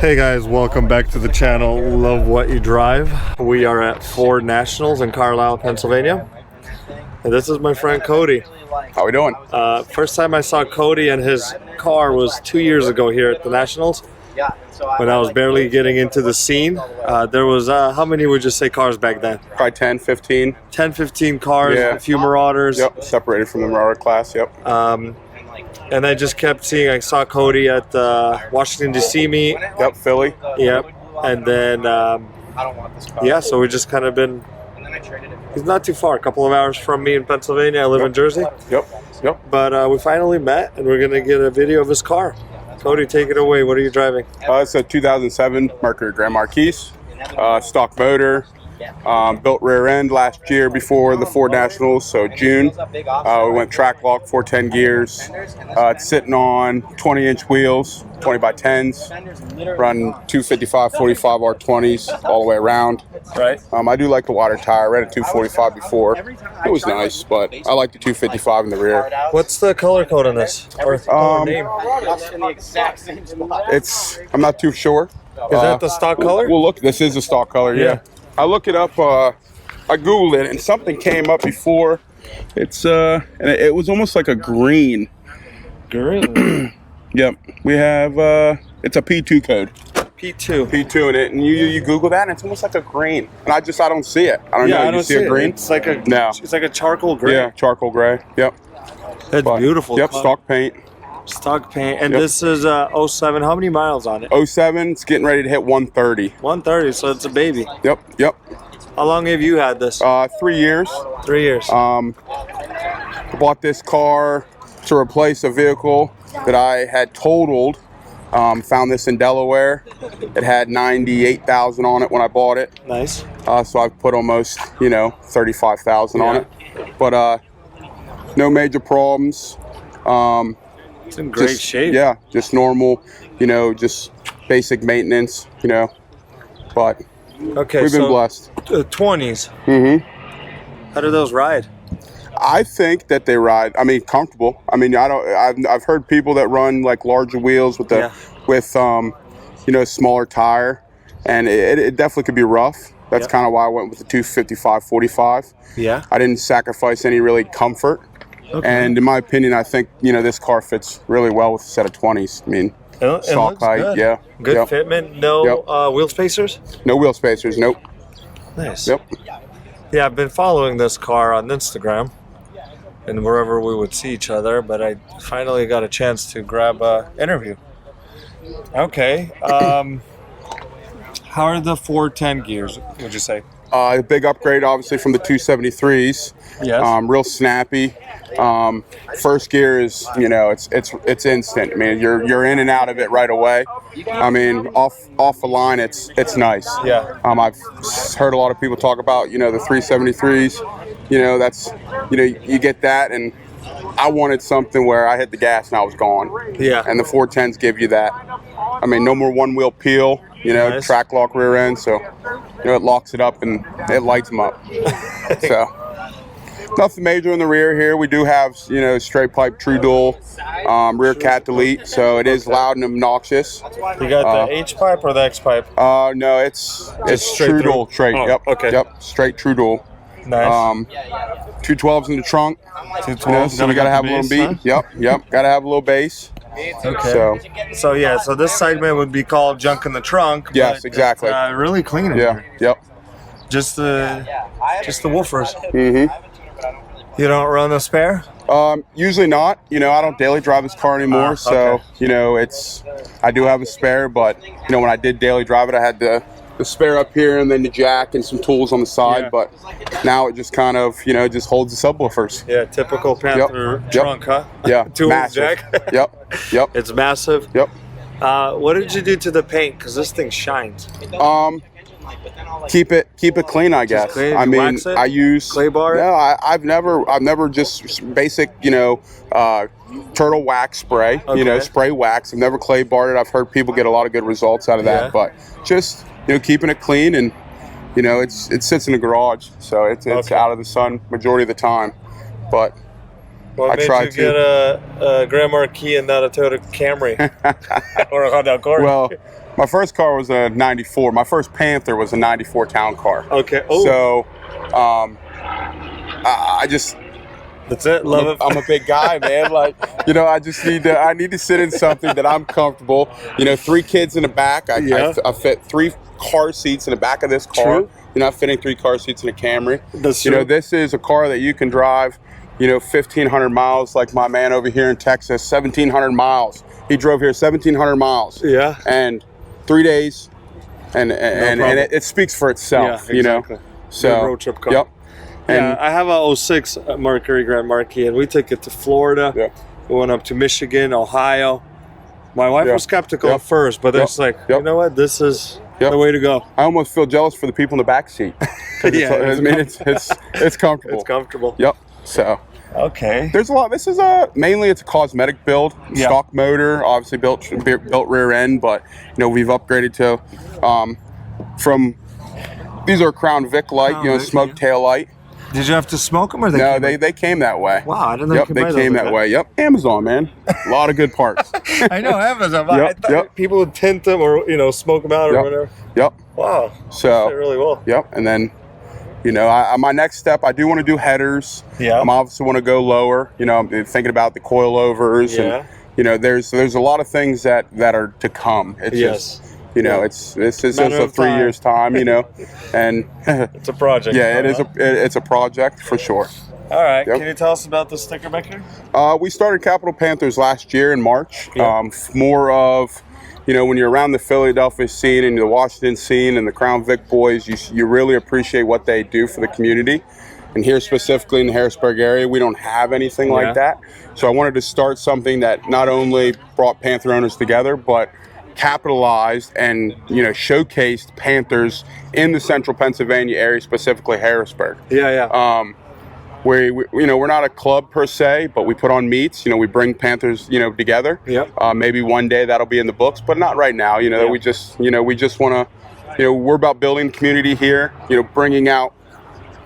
Hey guys, welcome back to the channel Love What You Drive. We are at Ford Nationals in Carlisle, Pennsylvania. And this is my friend Cody. How we doing? First time I saw Cody and his car was 2 years ago here at the Nationals. When I was barely getting into the scene. There was, how many would you say cars back then? Probably 10, 15. 10, 15 cars, Yeah. a few Marauders. Yep, separated from the Marauder class, yep. And I just kept seeing, I saw Cody at the Washington DC meet. Yep, Philly. Yep. And then, yeah, so we just kind of been, he's not too far, a couple of hours from me in Pennsylvania. I live in Jersey. Yep, yep. But we finally met, and we're going to get a video of his car. Cody, take it away. What are you driving? It's a 2007 Mercury Grand Marquis, stock motor. Built rear end last year before the Ford Nationals, so June. We went track lock, 410 gears. It's sitting on 20-inch wheels, 20 by 10s. Run 255, 45 R20s all the way around. Right. I do like the water tire. I ran a 245 before. It was nice, but I like the 255 in the rear. What's the color code on this? Or color name? I'm not too sure. Is that the stock color? Well, look, this is a stock color, yeah. I look it up, I Googled it, and something came up before. It's, and it was almost like a green. Green? Yep. We have, it's a P2 code. P2. P2 in it, and you Google that, and it's almost like a green. And I don't see it. I don't know. I don't see a green? It's like a, no. It's like a charcoal gray. Yeah, charcoal gray. Yep. That's beautiful. Yep, stock paint. Stock paint. And this is 07. How many miles on it? 07. It's getting ready to hit 130. 130, so it's a baby. Yep, yep. How long have you had this? 3 years. 3 years. I bought this car to replace a vehicle that I had totaled. Found this in Delaware. It had 98,000 on it when I bought it. Nice. So I've put almost, 35,000 on it. But no major problems. It's in great shape. Yeah, just normal, just basic maintenance, but okay, we've been blessed. 20s. Mm-hmm. How do those ride? I think that they ride, comfortable. I've heard people that run like larger wheels with smaller tire, and it definitely could be rough. That's kind of why I went with the 255/45. Yeah. I didn't sacrifice any really comfort. Okay. And in my opinion, I think, this car fits really well with a set of 20s. Stock height, good. yeah. Good fitment, no wheel spacers? No wheel spacers, nope. Nice. Yep. Yeah, I've been following this car on Instagram and wherever we would see each other, but I finally got a chance to grab an interview. Okay. How are the 410 gears, would you say? A big upgrade, obviously, from the 273s. Yes. Real snappy. First gear is, it's instant. You're in and out of it right away. Off the line, it's nice. Yeah. I've heard a lot of people talk about, the 373s. That's, you get that, and I wanted something where I hit the gas and I was gone. Yeah. And the 410s give you that. No more one wheel peel. Nice. Track lock rear end, so it locks it up and it lights them up. So nothing major in the rear here. We do have straight pipe true dual rear cat delete, so it is loud and obnoxious. You got the H pipe or the X pipe? No, it's true dual straight. Oh, yep. Okay. Yep. Straight true dual. Nice. 212s in the trunk. 212. So we gotta have a little beat. Huh? Yep. Gotta have a little bass. Okay. So this segment would be called Junk in the Trunk. Yes, exactly. It's, really clean in here. Yep. Just the woofers. Mm-hmm. You don't run a spare? Usually not. I don't daily drive this car anymore, so I do have a spare, but when I did daily drive it, I had the spare up here and then the jack and some tools on the side, but now it just kind of just holds the subwoofers. Yeah, typical Panther trunk, huh? Yeah. Tools, massive. jack. Yep. It's massive. Yep. What did you do to the paint? Because this thing shines. Keep it clean, I guess. Clean? Wax it? I use clay bar. No, I've never just basic, turtle wax spray. Okay. Spray wax. I've never clay barred it. I've heard people get a lot of good results out of that, but just keeping it clean, and it sits in the garage, so it's out of the sun majority of the time, but What made you get a Grand Marquis and not a Toyota Camry or a Honda Accord? Well, My first car was a 94. My first Panther was a 94 town car. Okay. Oh. So, I just... That's it. Love it. I'm a big guy, man. Like, I just need to sit in something that I'm comfortable. 3 kids in the back. I fit 3 car seats in the back of this car. True. You're not fitting 3 car seats in a Camry. That's true. This is a car that you can drive, 1,500 miles, like my man over here in Texas, 1,700 miles. He drove here 1,700 miles. Yeah. And 3 days, and it speaks for itself. Yeah, exactly. So good road trip car. Yep. And I have a 06 Mercury Grand Marquis, and we took it to Florida. Yeah. We went up to Michigan, Ohio. My wife was skeptical at first, but it's like, you know what? This is the way to go. I almost feel jealous for the people in the back seat. It's comfortable. It's comfortable. Yep. So. Okay. There's a lot. This is mainly it's a cosmetic build. Yeah. Stock motor, obviously built rear end, but we've upgraded to from these are Crown Vic light, smoke tail light. Did you have to smoke them, or they came that way? Wow, I didn't know. Yep, they came that way. Yep, Amazon, man. A lot of good parts. I know Amazon. I thought people would tint them or smoke them out or whatever. Yep. Wow. So they really will. Yep, and then my next step, I do want to do headers. Yeah. I'm obviously want to go lower. I'm thinking about the coilovers. Yeah. And there's a lot of things that are to come. It's just. It's just a 3 years time, and it's a project. Yeah, it's a project for sure. All right, can you tell us about the sticker maker? We started Capital Panthers last year in March. Yeah. More of, when you're around the Philadelphia scene and the Washington scene and the Crown Vic boys, you really appreciate what they do for the community. And here specifically in the Harrisburg area, we don't have anything like that. So I wanted to start something that not only brought Panther owners together, but capitalized and showcased Panthers in the central Pennsylvania area, specifically Harrisburg. We're not a club per se, but we put on meets. We bring Panthers together. Maybe one day that'll be in the books, but not right now. We just want to we're about building community here. Bringing out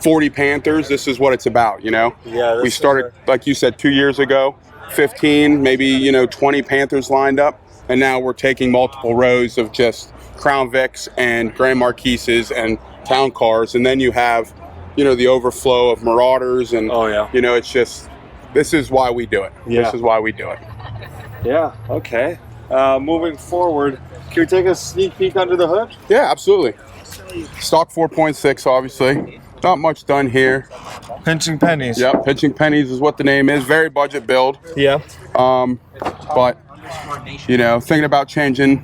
40 Panthers. This is what it's about. We started, like you said, 2 years ago. 15, maybe 20 Panthers lined up. And now we're taking multiple rows of just Crown Vics and Grand Marquises and town cars. And then you have, the overflow of Marauders. And, it's just, this is why we do it. Yeah. This is why we do it. Yeah, okay. Moving forward, can we take a sneak peek under the hood? Yeah, absolutely. Stock 4.6, obviously. Not much done here. Pinching pennies. Yep, pinching pennies is what the name is. Very budget build. Yeah. But thinking about changing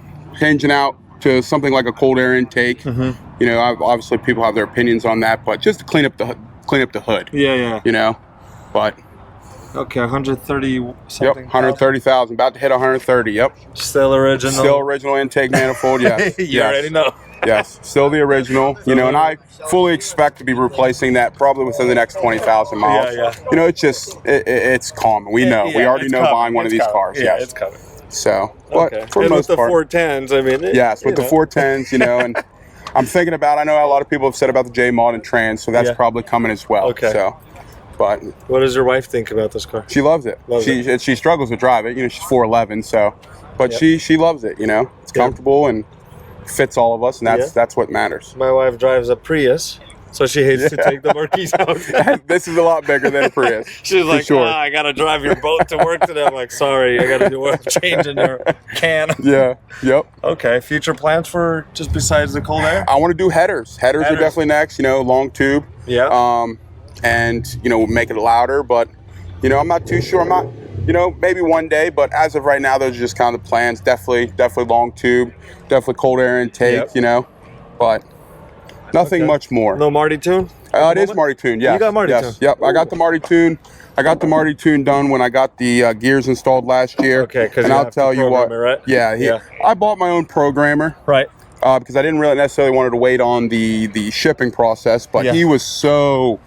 out to something like a cold air intake. Mm-hmm. Obviously people have their opinions on that, but just to clean up the hood. Yeah. But okay, 130 something. Yep, 130,000. About to hit 130. Yep. Still original. Still original intake manifold. Yes. You already know. Yes, still the original. And I fully expect to be replacing that probably within the next 20,000 miles. Yeah. It's just it's common. We know. We already know buying one of these cars. Yeah, yes. it's coming. So, but for and most with the part, 410s, I mean. Yes, with the 410s, and I'm thinking about. I know a lot of people have said about the J Mod and Trans, so that's probably coming as well. Okay. So, but what does your wife think about this car? She loves it. She struggles to drive it. She's 4'11", so, but she loves it. It's comfortable and fits all of us, and that's what matters. My wife drives a Prius, so she hates to take the Marquis out. This is a lot bigger than a Prius. She's like, I gotta drive your boat to work today. I'm like, sorry, I gotta do a change in your can. Yeah. Yep. Okay. Future plans for just besides the cold air? I want to do headers. Headers are definitely next. Long tube. Yeah. And make it louder, but I'm not too sure. I'm not. Maybe one day, but as of right now, those are just kind of the plans. Definitely long tube, definitely cold air intake, but nothing much more. No Marty tune? It is Marty tune, yeah. You got Marty tune? Yep, I got the Marty tune. I got the Marty tune done when I got the gears installed last year. Okay, because I'll tell you what. Right? Yeah, I bought my own programmer. Right. Because I didn't really necessarily wanted to wait on the shipping process, but he was so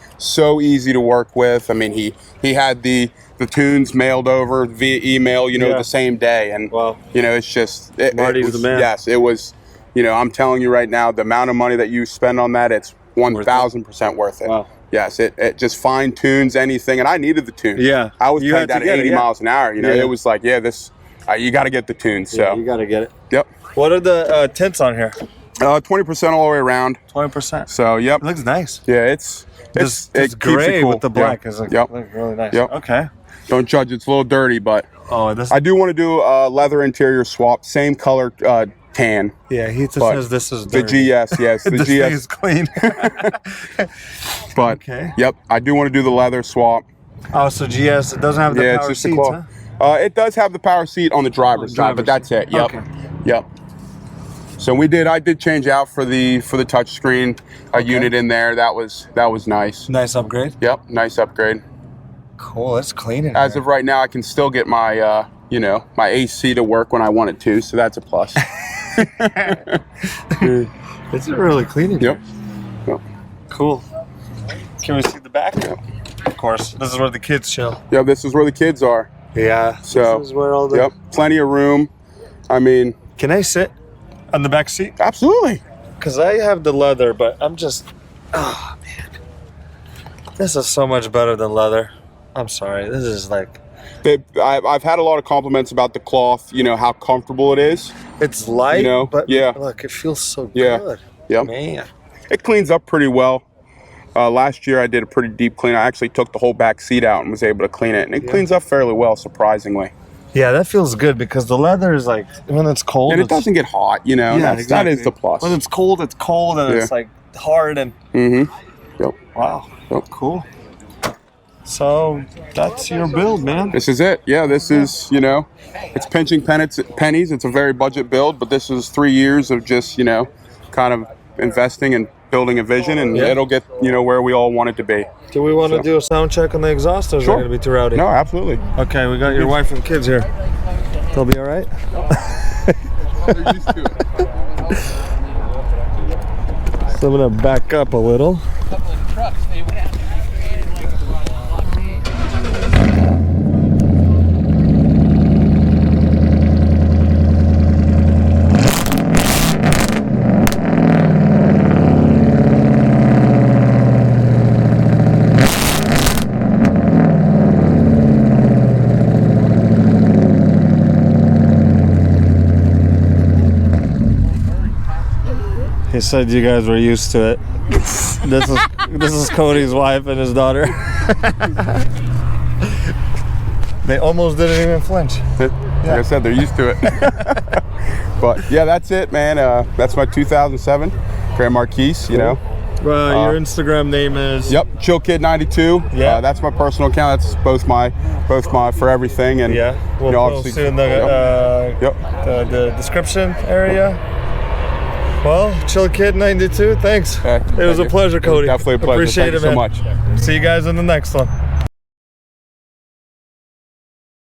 easy to work with. I mean, he had the tunes mailed over via email, the same day, and it's just Marty's the man. Yes, it was. I'm telling you right now, the amount of money that you spend on that, it's 1,000% worth it. Wow. Yes, it just fine tunes anything, and I needed the tune. Yeah, I was playing that at 80 miles an hour. It was like, this You got to get the tune. So Yeah, you got to get it. Yep. What are the tints on here? 20% all the way around. 20%. So yep. It looks nice. Yeah, it's gray cool. with the black. Is like, Yep. looks really nice. Yep. Okay. Don't judge. It's a little dirty, but this. I do want to do a leather interior swap, same color tan. Yeah, he just But says this is The dirty. GS, yes, the this GS thing is clean. But okay. Yep, I do want to do the leather swap. Oh, so GS, it doesn't have the power it's just seats, the huh? It does have the power seat on the driver's side, but that's it. Yep. Okay. Yep. So I did change out for the touch screen unit in there. That was nice. Nice upgrade. Yep, nice upgrade. Cool, it's clean in As here. of right now, I can still get my my AC to work when I want it to, so that's a plus. It's really clean in Yep. here. Yep. Cool. Can we see the back? Yep. Of course. This is where the kids chill. Yeah, this is where the kids are. Yeah. So this is where all the... Yep, plenty of room. I mean, Can I sit on the back seat? absolutely. Because I have the leather, but I'm just... Oh, man. This is so much better than leather. I'm sorry. This is like... I've had a lot of compliments about the cloth, how comfortable it is. It's light, but yeah. look, it feels so Yeah. good. Yep. Man. It cleans up pretty well. Last year I did a pretty deep clean. I actually took the whole back seat out and was able to clean it, and it cleans up fairly well, surprisingly. Yeah, that feels good because the leather is like, when it's cold... And it doesn't get hot, Yeah, that is the plus. When it's cold, and it's like hard and... Mm-hmm. Yep. Wow. Yep. Cool. So that's your build, man. This is it. Yeah, this is, it's pinching pennies. It's a very budget build, but this is 3 years of just, kind of investing and building a vision, and it'll get, where we all want it to be. Do we want to do a sound check on the exhaust, or is it going to be too rowdy? No, absolutely. Okay, we got your wife and kids here. They'll be all right? They're used to it. So I'm going to back up a little. He said you guys were used to it. This is Cody's wife and his daughter. They almost didn't even flinch. Like I said, they're used to it. But yeah, that's it, man. That's my 2007 Grand Marquis. Your Instagram name is? Yep, ChillKid92. Yeah, that's my personal account. That's both my for everything. And we'll obviously in the description area. Well, ChillKid92, thanks. It was a pleasure, Cody. Definitely a pleasure. Appreciate Thank you so much. See you guys in the next one.